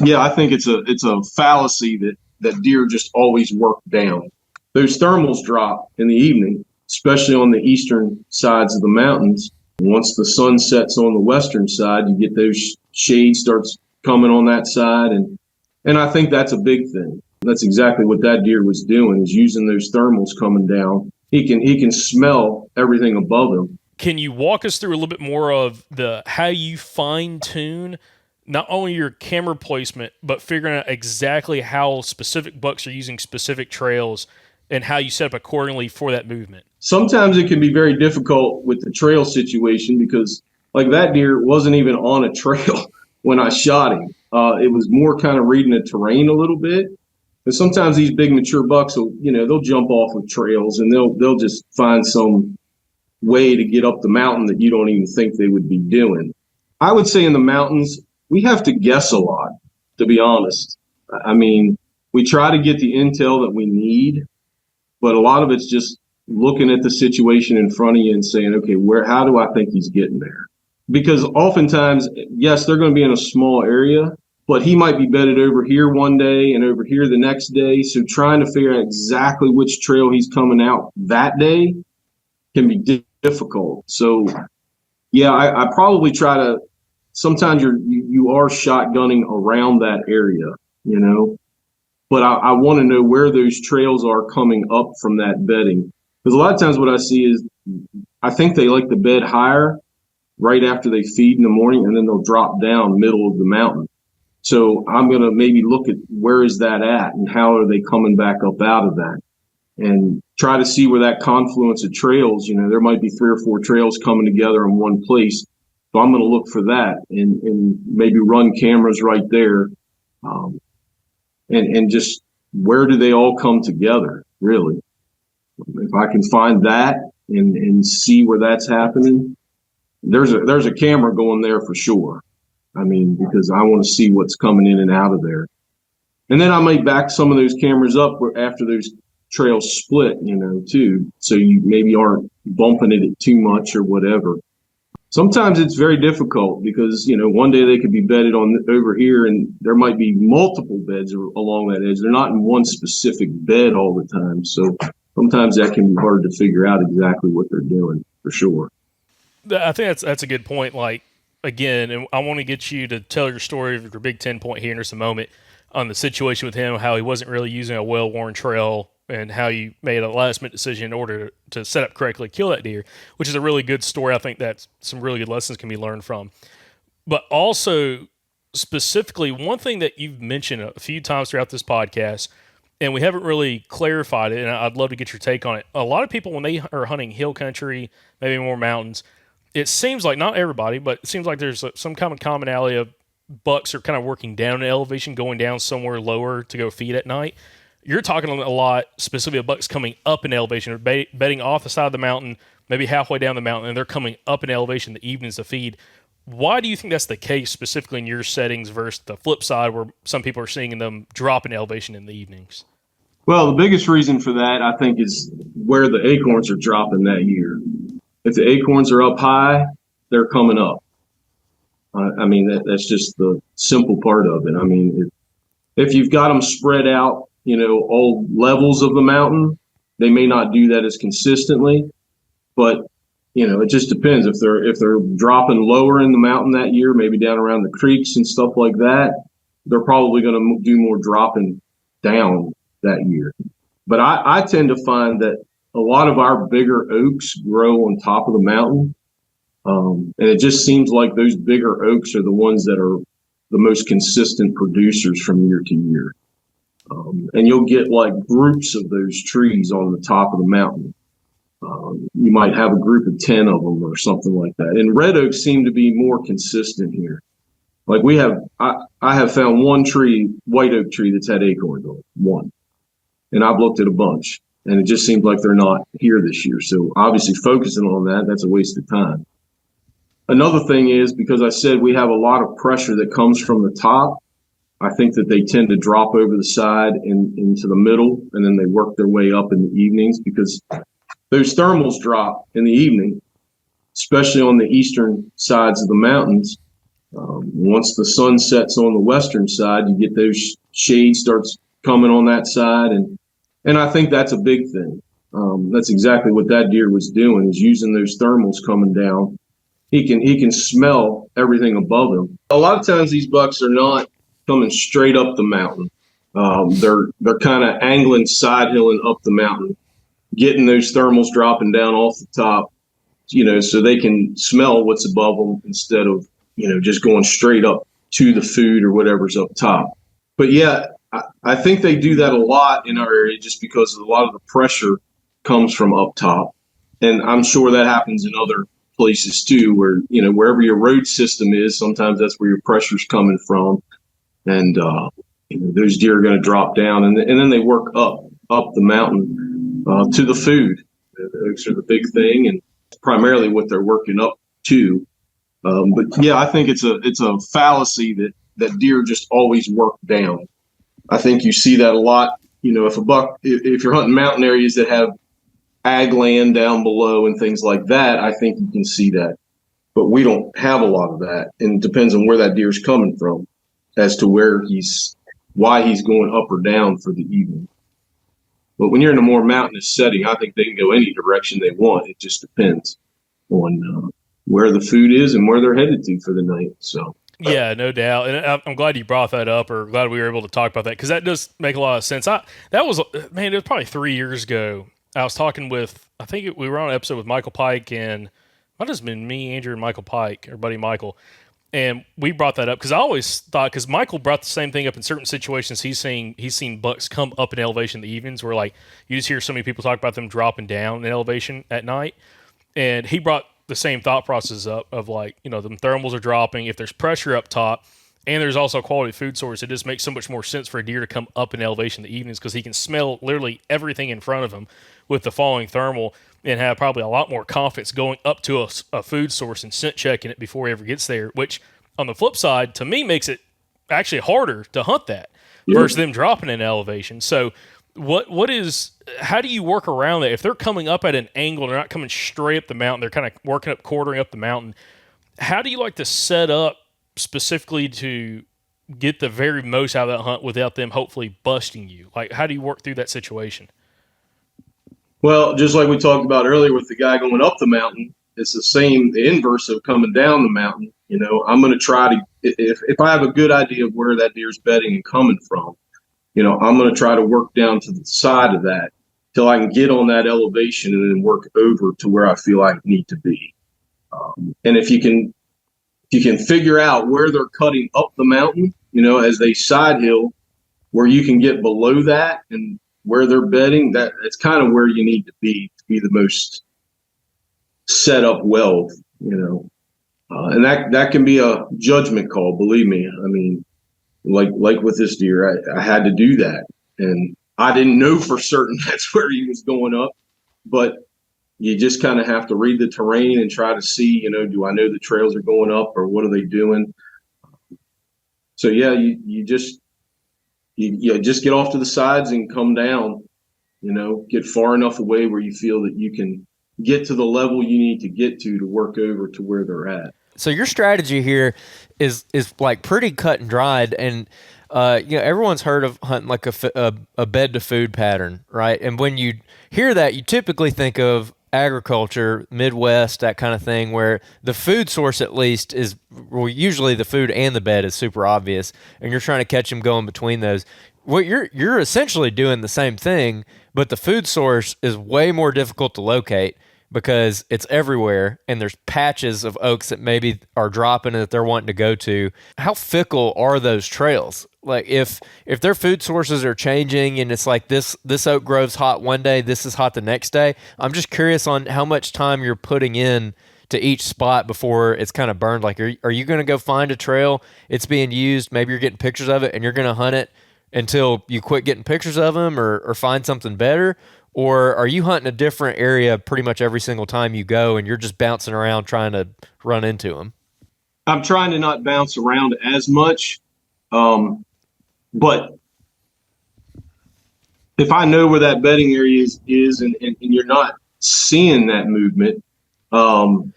Yeah, I think it's a fallacy that deer just always work down. Those thermals drop in the evening, especially on the eastern sides of the mountains. Once the sun sets on the western side, you get those shades starts coming on that side, and I think that's a big thing. That's exactly what that deer was doing, is using those thermals coming down. He can smell everything above him. Can you walk us through a little bit more of the how you fine tune not only your camera placement, but figuring out exactly how specific bucks are using specific trails and how you set up accordingly for that movement? Sometimes it can be very difficult with the trail situation because, like, that deer wasn't even on a trail when I shot him. It was more kind of reading the terrain a little bit. And sometimes these big mature bucks will, they'll jump off of trails and they'll just find some way to get up the mountain that you don't even think they would be doing. I would say in the mountains, we have to guess a lot, to be honest. I mean, we try to get the intel that we need, but a lot of it's just looking at the situation in front of you and saying, okay, how do I think he's getting there? Because oftentimes, yes, they're going to be in a small area, but he might be bedded over here one day and over here the next day. So trying to figure out exactly which trail he's coming out that day can be difficult. So yeah, I probably try to. Sometimes you are shotgunning around that area, you know, but I want to know where those trails are coming up from that bedding. Because a lot of times what I see is I think they like to bed higher right after they feed in the morning, and then they'll drop down middle of the mountain. So I'm going to maybe look at where is that at and how are they coming back up out of that, and try to see where that confluence of trails, there might be 3 or 4 trails coming together in one place. So I'm going to look for that and maybe run cameras right there, and just where do they all come together, really? If I can find that and see where that's happening, there's a camera going there for sure. I mean, because I want to see what's coming in and out of there. And then I might back some of those cameras up after those trails split, too. So you maybe aren't bumping it too much or whatever. Sometimes it's very difficult because, one day they could be bedded on over here and there might be multiple beds along that edge. They're not in one specific bed all the time. So sometimes that can be hard to figure out exactly what they're doing for sure. I think that's a good point. Like, again, and I want to get you to tell your story of your Big Ten point here in just a moment on the situation with him, how he wasn't really using a well-worn trail, and how you made a last-minute decision in order to set up correctly, kill that deer, which is a really good story. I think that some really good lessons can be learned from. But also, specifically, one thing that you've mentioned a few times throughout this podcast, and we haven't really clarified it, and I'd love to get your take on it. A lot of people, when they are hunting hill country, maybe more mountains, it seems like, not everybody, but it seems like there's some kind of commonality of bucks are kind of working down in elevation, going down somewhere lower to go feed at night. You're talking a lot specifically of bucks coming up in elevation, or bedding off the side of the mountain, maybe halfway down the mountain, and they're coming up in elevation the evenings to feed. Why do you think that's the case specifically in your settings versus the flip side where some people are seeing them drop in elevation in the evenings? Well, the biggest reason for that, I think, is where the acorns are dropping that year. If the acorns are up high, they're coming up. I mean, that's just the simple part of it. I mean, if you've got them spread out, all levels of the mountain, they may not do that as consistently, but it just depends. If they're dropping lower in the mountain that year, maybe down around the creeks and stuff like that, they're probably going to do more dropping down that year. But I tend to find that a lot of our bigger oaks grow on top of the mountain. And it just seems like those bigger oaks are the ones that are the most consistent producers from year to year. And you'll get like groups of those trees on the top of the mountain. You might have a group of 10 of them or something like that. And red oaks seem to be more consistent here. Like I have found one tree, white oak tree, that's had acorns on it, one. And I've looked at a bunch, and it just seems like they're not here this year. So obviously focusing on that, that's a waste of time. Another thing is, because I said we have a lot of pressure that comes from the top, I think that they tend to drop over the side and into the middle, and then they work their way up in the evenings because those thermals drop in the evening, especially on the eastern sides of the mountains. Once the sun sets on the western side, you get those shade starts coming on that side, and I think that's a big thing. That's exactly what that deer was doing, is using those thermals coming down. He can smell everything above him. A lot of times these bucks are not coming straight up the mountain. They're kind of angling, side hilling up the mountain, getting those thermals dropping down off the top, so they can smell what's above them instead of, just going straight up to the food or whatever's up top. But yeah, I think they do that a lot in our area just because a lot of the pressure comes from up top. And I'm sure that happens in other places too, where, wherever your road system is, sometimes that's where your pressure's coming from. And, those deer are going to drop down, and then they work up the mountain to the food. Those are the big thing, and primarily what they're working up to. But yeah, I think it's a fallacy that deer just always work down. I think you see that a lot. If you're hunting mountain areas that have ag land down below and things like that, I think you can see that. But we don't have a lot of that, and it depends on where that deer's coming from as to why he's going up or down for the evening. But when you're in a more mountainous setting, I think they can go any direction they want. It just depends on where the food is and where they're headed to for the night. So Yeah, no doubt, and I'm glad you brought that up, or glad we were able to talk about that, because that does make a lot of sense. That was, man, it was probably 3 years ago. I was talking with, we were on an episode with Michael Pike, and it might have been me, Andrew, and Michael Pike, our buddy Michael, and we brought that up because I always thought, because Michael brought the same thing up in certain situations. He's seen bucks come up in elevation in the evenings, where like you just hear so many people talk about them dropping down in elevation at night, and he brought the same thought process up of like, the thermals are dropping. If there's pressure up top and there's also a quality food source, it just makes so much more sense for a deer to come up in elevation in the evenings, because he can smell literally everything in front of him with the falling thermal and have probably a lot more confidence going up to a food source and scent checking it before he ever gets there, which on the flip side, to me, makes it actually harder to hunt that versus them dropping in elevation. So how do you work around that? If they're coming up at an angle, they're not coming straight up the mountain, they're kind of working up, quartering up the mountain. How do you like to set up specifically to get the very most out of that hunt without them hopefully busting you? Like, how do you work through that situation? Well, just like we talked about earlier with the guy going up the mountain, it's the inverse of coming down the mountain. I'm going to try to, if I have a good idea of where that deer's bedding and coming from, I'm going to try to work down to the side of that till I can get on that elevation and then work over to where I feel I need to be. And if you can figure out where they're cutting up the mountain, as they side hill, where you can get below that and where they're bedding, that's kind of where you need to be the most set up well, and that can be a judgment call. Believe me. I mean, like with this deer, I had to do that, and I didn't know for certain that's where he was going up, but you just kind of have to read the terrain and try to see, do I know the trails are going up, or what are they doing? So yeah, you just get off to the sides and come down, get far enough away where you feel that you can get to the level you need to get to work over to where they're at. So your strategy here is like pretty cut and dried, and everyone's heard of hunting like a bed to food pattern, right? And when you hear that, you typically think of agriculture, Midwest, that kind of thing, where the food source at least is, well, usually the food and the bed is super obvious, and you're trying to catch them going between those. Well, you're essentially doing the same thing, but the food source is way more difficult to locate because it's everywhere, and there's patches of oaks that maybe are dropping and that they're wanting to go to. How fickle are those trails? Like if their food sources are changing and it's like this oak grove's hot one day, this is hot the next day. I'm just curious on how much time you're putting in to each spot before it's kind of burned. Like, are you going to go find a trail, it's being used, maybe you're getting pictures of it, and you're going to hunt it until you quit getting pictures of them or find something better? Or are you hunting a different area pretty much every single time you go and you're just bouncing around trying to run into them? I'm trying to not bounce around as much. But if I know where that bedding area is and you're not seeing that movement, I'm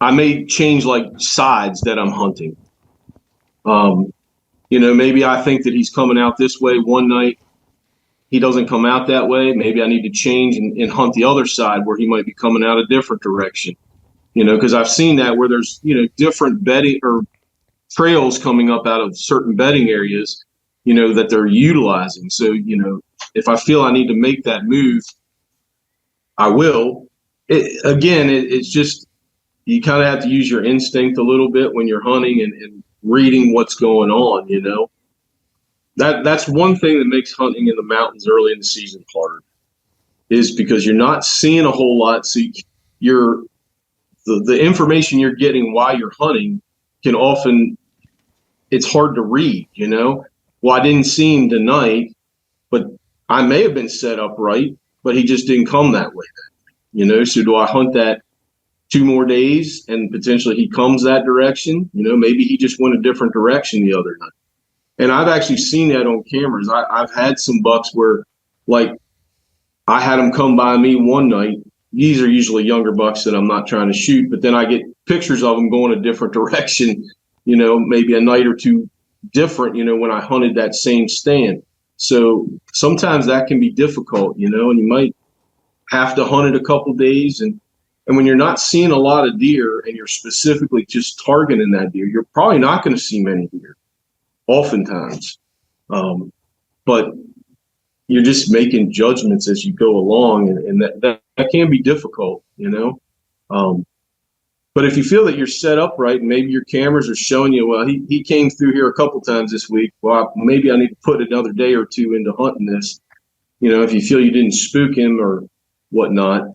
I may change like sides that I'm hunting. Maybe I think that he's coming out this way one night. He doesn't come out that way. Maybe I need to change and hunt the other side where he might be coming out a different direction. Because I've seen that where there's, different bedding or trails coming up out of certain bedding areas, that they're utilizing. So, if I feel I need to make that move, I will. It's just, you kind of have to use your instinct a little bit when you're hunting and reading what's going on, That's one thing that makes hunting in the mountains early in the season hard, is because you're not seeing a whole lot. So the information you're getting while you're hunting can often, it's hard to read, Well, I didn't see him tonight, but I may have been set up right, but he just didn't come that way then, So do I hunt that 2 more days and potentially he comes that direction? Maybe he just went a different direction the other night. And I've actually seen that on cameras. I've had some bucks where, like, I had them come by me one night. These are usually younger bucks that I'm not trying to shoot, but then I get pictures of them going a different direction, maybe a night or two different, when I hunted that same stand. So sometimes that can be difficult, and you might have to hunt it a couple days. And when you're not seeing a lot of deer and you're specifically just targeting that deer, you're probably not going to see many deer. Oftentimes, but you're just making judgments as you go along, and that can be difficult, But if you feel that you're set up right, and maybe your cameras are showing you, well, he came through here a couple times this week. Well, maybe I need to put another day or two into hunting this. If you feel you didn't spook him or whatnot,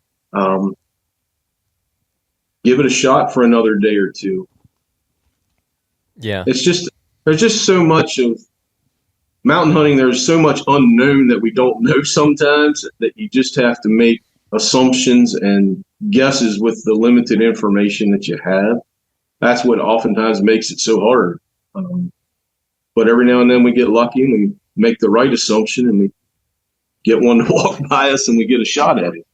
give it a shot for another day or two. Yeah, There's just so much of mountain hunting. There's so much unknown that we don't know sometimes, that you just have to make assumptions and guesses with the limited information that you have. That's what oftentimes makes it so hard. But every now and then we get lucky and we make the right assumption and we get one to walk by us and we get a shot at it.